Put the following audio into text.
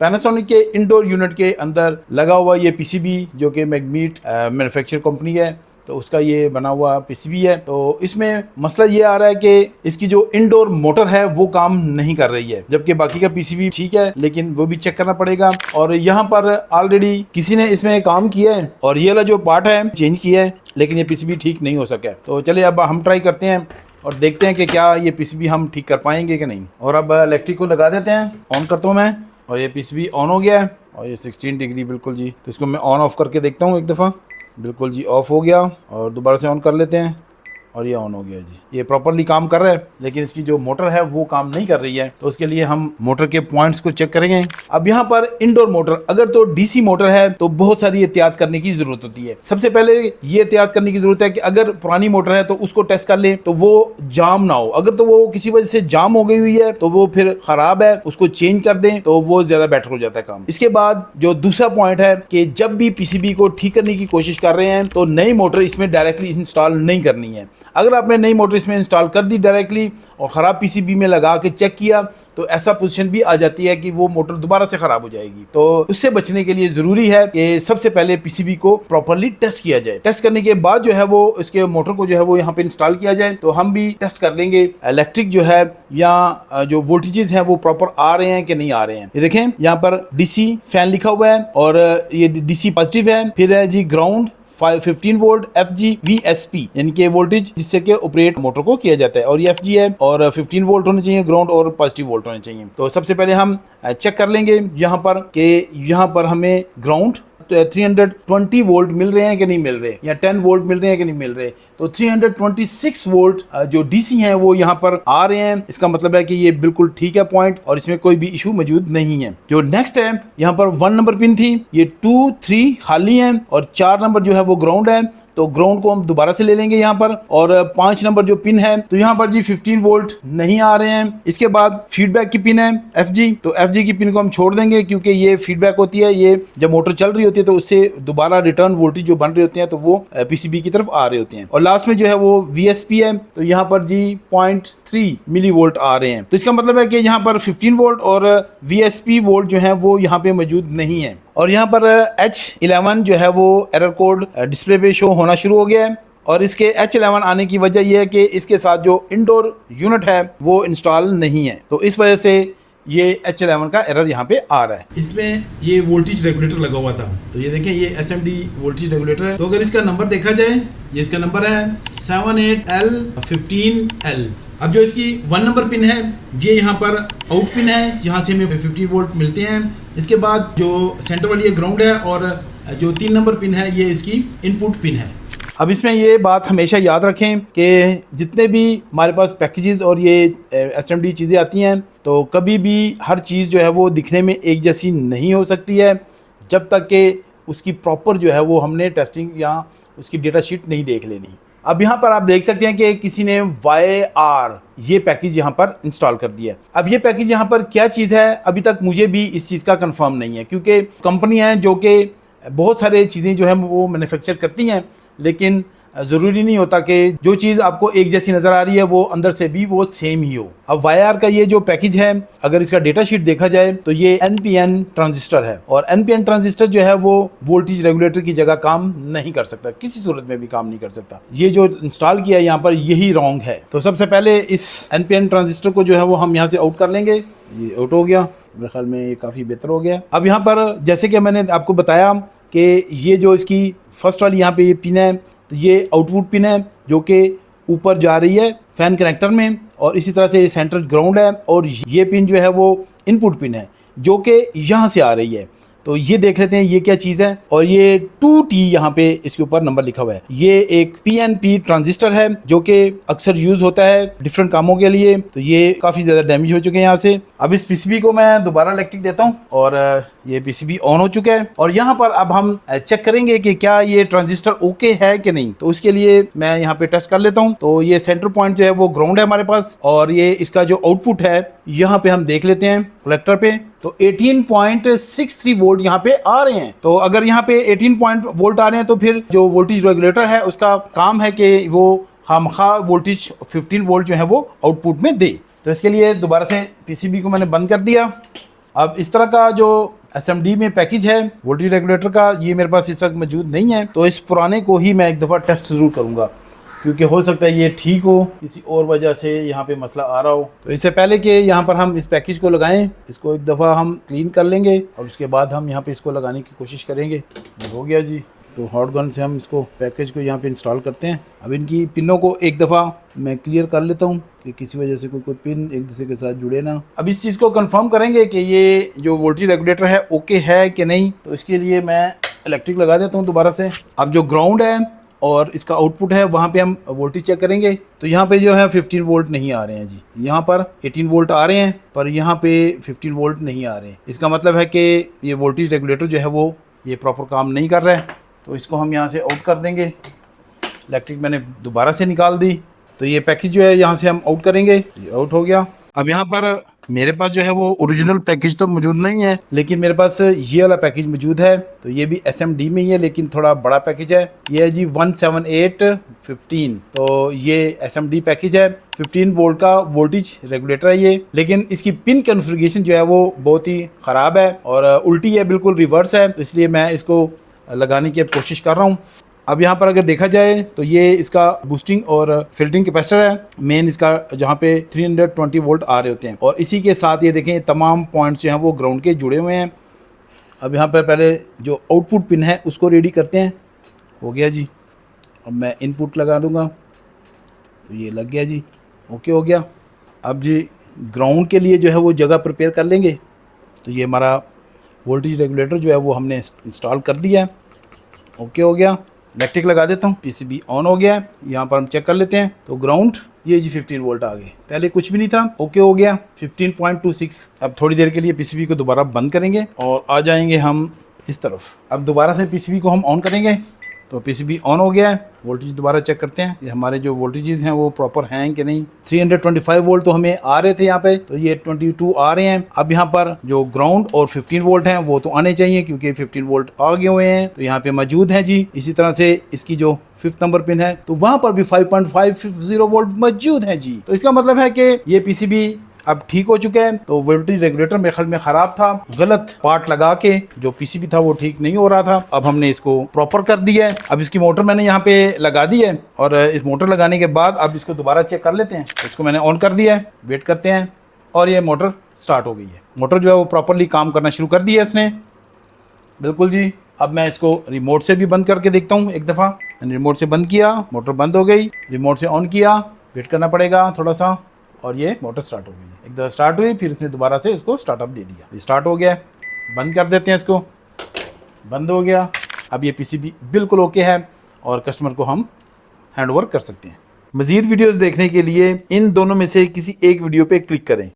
Panasonic के indoor unit के अंदर लगा हुआ ये पीसीबी जो कि मैग्नीट मैन्युफैक्चर कंपनी है, तो उसका ये बना हुआ पीसीबी है। तो इसमें मसला ये आ रहा है कि इसकी जो इंडोर मोटर है वो काम नहीं कर रही है, जबकि बाकी का पीसीबी ठीक है, लेकिन वो भी चेक करना पड़ेगा। और यहाँ पर ऑलरेडी किसी ने इसमें काम किया है और ये वाला जो पार्ट है चेंज किया है, लेकिन ये पीसीबी ठीक नहीं हो सका है। तो चलिए अब हम ट्राई करते हैं और देखते हैं कि क्या ये पीसीबी हम ठीक कर पाएंगे कि नहीं। और अब इलेक्ट्रिक को लगा देते हैं, ऑन करता हूँ मैं, और ये पीसीबी ऑन हो गया है और ये 16 डिग्री बिल्कुल जी। तो इसको मैं ऑन ऑफ करके देखता हूँ एक दफ़ा, बिल्कुल जी ऑफ हो गया। और दोबारा से ऑन कर लेते हैं और ये ऑन हो गया जी। ये प्रॉपरली काम कर रहा है, लेकिन इसकी जो मोटर है वो काम नहीं कर रही है। तो उसके लिए हम मोटर के पॉइंट्स को चेक करेंगे। अब यहाँ पर इंडोर मोटर, अगर तो डीसी मोटर है तो बहुत सारी एहतियात करने की जरूरत होती है। सबसे पहले ये एहतियात करने की जरूरत है कि अगर पुरानी मोटर है तो उसको टेस्ट कर ले तो वो जाम ना हो। अगर तो वो किसी वजह से जाम हो गई हुई है तो वो फिर खराब है, उसको चेंज कर दें तो वो ज्यादा बेटर हो जाता है काम। इसके बाद जो दूसरा पॉइंट है कि जब भी पीसीबी को ठीक करने की कोशिश कर रहे हैं तो नई मोटर इसमें डायरेक्टली इंस्टॉल नहीं करनी है। अगर आपने नई मोटर इसमें इंस्टॉल कर दी डायरेक्टली और ख़राब पीसीबी में लगा के चेक किया तो ऐसा पोजीशन भी आ जाती है कि वो मोटर दोबारा से ख़राब हो जाएगी। तो उससे बचने के लिए ज़रूरी है कि सबसे पहले पीसीबी को प्रॉपरली टेस्ट किया जाए। टेस्ट करने के बाद जो है वो इसके मोटर को जो है वो यहाँ पे इंस्टॉल किया जाए। तो हम भी टेस्ट कर लेंगे इलेक्ट्रिक जो है या जो वोल्टेजेस हैं वो प्रॉपर आ रहे हैं कि नहीं आ रहे हैं। ये देखें यहाँ पर डीसी फैन लिखा हुआ है और ये डीसी पॉजिटिव है। फिर है जी ग्राउंड 15 वोल्ट FG VSP यानी कि वोल्टेज जिससे कि ऑपरेट मोटर को किया जाता है, और ये FG है और 15 वोल्ट होने चाहिए ग्राउंड और पॉजिटिव वोल्ट होने चाहिए। तो सबसे पहले हम चेक कर लेंगे यहाँ पर कि यहाँ पर हमें ग्राउंड 320 वोल्ट मिल रहे हैं कि नहीं मिल रहे, या 10 वोल्ट मिल रहे हैं कि नहीं मिल रहे। तो 326 वोल्ट जो डीसी हैं वो यहाँ पर आ रहे हैं। इसका मतलब है कि ये बिल्कुल ठीक है पॉइंट और इसमें कोई भी इशू मौजूद नहीं है। जो नेक्स्ट है यहाँ पर 1 नंबर पिन थी, ये 2, 3 खाली है और 4 नंबर जो है वो ग्राउंड है। तो ग्राउंड को हम दोबारा से ले लेंगे यहाँ पर। और 5 नंबर जो पिन है तो यहाँ पर जी 15 वोल्ट नहीं आ रहे हैं। इसके बाद फीडबैक की पिन है FG, तो FG की पिन को हम छोड़ देंगे क्योंकि ये फीडबैक होती है, ये जब मोटर चल रही होती है तो उससे दोबारा रिटर्न वोल्टेज जो बन रहे होते हैं तो वो पीसीबी की तरफ आ रहे होते हैं। और लास्ट में जो है वो VSP है, तो यहाँ पर जी 0.3 मिली वोल्ट आ रहे हैं। तो इसका मतलब है कि यहाँ पर 15 वोल्ट और VSP वोल्ट जो है वो यहाँ पे मौजूद नहीं है। और यहाँ पर H11 जो है वो एरर कोड डिस्प्ले पे शो होना शुरू हो गया है। और इसके H11 आने की वजह यह है कि इसके साथ जो इंडोर यूनिट है वो इंस्टॉल नहीं है, तो इस वजह से ये H11 का एरर यहाँ पे आ रहा है। इसमें ये वोल्टेज रेगुलेटर लगा हुआ था, तो ये देखें ये SMD वोल्टेज रेगुलेटर है। तो अगर इसका नंबर देखा जाए, ये इसका नंबर है 78L15L। अब जो इसकी 1 नंबर पिन है ये यहाँ पर आउट पिन है, जहाँ से हमें 15 वोल्ट मिलते हैं। इसके बाद जो सेंटर वाली ग्राउंड है और जो 3 नंबर पिन है ये इसकी इनपुट पिन है। अब इसमें ये बात हमेशा याद रखें कि जितने भी हमारे पास पैकेजेस और ये SMD चीज़ें आती हैं तो कभी भी हर चीज़ जो है वो दिखने में एक जैसी नहीं हो सकती है जब तक कि उसकी प्रॉपर जो है वो हमने टेस्टिंग या उसकी डेटा शीट नहीं देख लेनी। अब यहाँ पर आप देख सकते हैं कि किसी ने YR ये पैकेज यहाँ पर इंस्टॉल कर दिया है। अब ये पैकेज यहाँ पर क्या चीज़ है अभी तक मुझे भी इस चीज़ का कंफर्म नहीं है, क्योंकि कंपनी है जो कि बहुत सारे चीज़ें जो है वो मैन्युफैक्चर करती हैं, लेकिन ज़रूरी नहीं होता कि जो चीज़ आपको एक जैसी नज़र आ रही है वो अंदर से भी वो सेम ही हो। अब YR का ये जो पैकेज है, अगर इसका डेटा शीट देखा जाए तो ये NPN ट्रांजिस्टर है, और NPN ट्रांजिस्टर जो है वो वोल्टेज रेगुलेटर की जगह काम नहीं कर सकता, किसी सूरत में भी काम नहीं कर सकता। ये जो इंस्टॉल किया है यहाँ पर यही रॉन्ग है। तो सबसे पहले इस NPN ट्रांजिस्टर को जो है वो हम यहाँ से आउट कर लेंगे। ये आउट हो गया, मेरे ख्याल में ये काफ़ी बेहतर हो गया। अब यहाँ पर जैसे कि मैंने आपको बताया कि ये जो इसकी फर्स्ट वाली यहाँ पे ये पिन है, तो ये आउटपुट पिन है जो कि ऊपर जा रही है फैन कनेक्टर में, और इसी तरह से ये सेंटर ग्राउंड है, और ये पिन जो है वो इनपुट पिन है जो कि यहाँ से आ रही है। तो ये देख लेते हैं ये क्या चीज़ है, और ये 2T यहाँ पे इसके ऊपर नंबर लिखा हुआ है। ये एक PNP ट्रांजिस्टर है जो कि अक्सर यूज़ होता है डिफरेंट कामों के लिए। तो ये काफ़ी ज़्यादा डैमेज हो चुके हैं यहाँ से। अब इस पीसीबी को मैं दोबारा इलेक्ट्रिक देता हूँ और ये पीसीबी ऑन हो चुका है, और यहाँ पर अब हम चेक करेंगे कि क्या ये ट्रांजिस्टर ओके है कि नहीं। तो उसके लिए मैं यहाँ पे टेस्ट कर लेता हूँ। तो ये सेंटर पॉइंट जो है वो ग्राउंड है हमारे पास, और ये इसका जो आउटपुट है यहाँ पे हम देख लेते हैं कलेक्टर पे, तो 18.63 वोल्ट यहाँ पे आ रहे हैं। तो अगर यहाँ पे 18 वोल्ट आ रहे हैं तो फिर जो वोल्टेज रेगुलेटर है उसका काम है कि वो खामखा वोल्टेज 15 वोल्ट जो है वो आउटपुट में दे। तो इसके लिए दोबारा से पीसीबी को मैंने बंद कर दिया। अब इस तरह का जो SMD में पैकेज है वोल्टेज रेगुलेटर का, ये मेरे पास इस वक्त मौजूद नहीं है, तो इस पुराने को ही मैं एक दफ़ा टेस्ट ज़रूर करूँगा, क्योंकि हो सकता है ये ठीक हो, किसी और वजह से यहाँ पे मसला आ रहा हो। तो इससे पहले कि यहाँ पर हम इस पैकेज को लगाएं, इसको एक दफ़ा हम क्लीन कर लेंगे और उसके बाद हम यहाँ पे इसको लगाने की कोशिश करेंगे। हो गया जी, तो हॉट गन से हम इसको पैकेज को यहाँ पे इंस्टॉल करते हैं। अब इनकी पिनों को एक दफ़ा मैं क्लियर कर लेता हूँ कि किसी वजह से कोई पिन एक दूसरे के साथ जुड़े ना। अब इस चीज़ को कंफर्म करेंगे कि ये जो वोल्टेज रेगुलेटर है ओके है कि नहीं, तो इसके लिए मैं इलेक्ट्रिक लगा देता हूँ दोबारा से। अब जो ग्राउंड है और इसका आउटपुट है वहाँ पे हम वोल्टेज चेक करेंगे, तो यहाँ पे जो है 15 वोल्ट नहीं आ रहे हैं जी, यहाँ पर 18 वोल्ट आ रहे हैं पर यहाँ पे 15 वोल्ट नहीं आ रहे हैं। इसका मतलब है कि ये वोल्टेज रेगुलेटर जो है वो ये प्रॉपर काम नहीं कर रहा है, तो इसको हम यहाँ से आउट कर देंगे। इलेक्ट्रिक मैंने दोबारा से निकाल दी, तो ये पैकेज जो है यहाँ से हम आउट करेंगे, ये आउट हो गया। अब यहाँ पर मेरे पास जो है वो ओरिजिनल पैकेज तो मौजूद नहीं है, लेकिन मेरे पास ये वाला पैकेज मौजूद है, तो ये भी SMD में ही है लेकिन थोड़ा बड़ा पैकेज है। ये है जी 17815, तो ये SMD पैकेज है, 15 वोल्ट का वोल्टेज रेगुलेटर है ये, लेकिन इसकी पिन कॉन्फ़िगरेशन जो है वो बहुत ही ख़राब है और उल्टी है, बिल्कुल रिवर्स है, तो इसलिए मैं इसको लगाने की कोशिश कर रहा हूँ। अब यहाँ पर अगर देखा जाए तो ये इसका बूस्टिंग और फिल्टरिंग कैपेसिटर है मेन इसका, जहाँ पे 320 वोल्ट आ रहे होते हैं, और इसी के साथ ये देखें तमाम पॉइंट्स जो हैं वो ग्राउंड के जुड़े हुए हैं। अब यहाँ पर पहले जो आउटपुट पिन है उसको रेडी करते हैं। हो गया जी, अब मैं इनपुट लगा दूँगा, तो ये लग गया जी, ओके हो गया। अब जी ग्राउंड के लिए जो है वो जगह प्रिपेयर कर लेंगे, तो ये हमारा वोल्टेज रेगुलेटर जो है वो हमने इंस्टॉल कर दिया है, ओके हो गया। इलेक्ट्रिक लगा देता हूँ, PCB ऑन हो गया है। यहाँ पर हम चेक कर लेते हैं, तो ग्राउंड ये जी 15 वोल्ट आ गए, पहले कुछ भी नहीं था, ओके हो गया 15.26। अब थोड़ी देर के लिए PCB को दोबारा बंद करेंगे और आ जाएंगे हम इस तरफ। अब दोबारा से PCB को हम ऑन करेंगे, तो PCB ऑन हो गया है। वोल्टेज दोबारा चेक करते हैं, ये हमारे जो वोल्टेजेस हैं वो प्रॉपर हैं कि नहीं। 325 वोल्ट तो हमें आ रहे थे यहाँ पे, तो ये 22 आ रहे हैं। अब यहाँ पर जो ग्राउंड और 15 वोल्ट हैं वो तो आने चाहिए, क्योंकि 15 वोल्ट आ गए हुए हैं, तो यहाँ पे मौजूद हैं जी। इसी तरह से इसकी जो 5th नंबर पिन है, तो वहाँ पर भी 5.50 वोल्ट मौजूद है जी। तो इसका मतलब है कि ये PCB अब ठीक हो चुके हैं। तो वोल्टेज रेगुलेटर मेरे ख्याल में ख़राब था, गलत पार्ट लगा के जो PCB था वो ठीक नहीं हो रहा था। अब हमने इसको प्रॉपर कर दिया है। अब इसकी मोटर मैंने यहाँ पे लगा दी है, और इस मोटर लगाने के बाद अब इसको दोबारा चेक कर लेते हैं। इसको मैंने ऑन कर दिया है, वेट करते हैं, और ये मोटर स्टार्ट हो गई है। मोटर जो है वो प्रॉपरली काम करना शुरू कर दिया है इसने, बिल्कुल जी। अब मैं इसको रिमोट से भी बंद करके देखता हूँ एक दफ़ा। मैंने रिमोट से बंद किया, मोटर बंद हो गई। रिमोट से ऑन किया, वेट करना पड़ेगा थोड़ा सा, और ये मोटर स्टार्ट हो गई है। एक दफ़ा स्टार्ट हुई, फिर इसने दोबारा से इसको स्टार्टअप दे दिया, स्टार्ट हो गया है। बंद कर देते हैं इसको, बंद हो गया। अब ये PCB बिल्कुल ओके है और कस्टमर को हम हैंड ओवर कर सकते हैं। मज़ीद वीडियोस देखने के लिए इन दोनों में से किसी एक वीडियो पे क्लिक करें।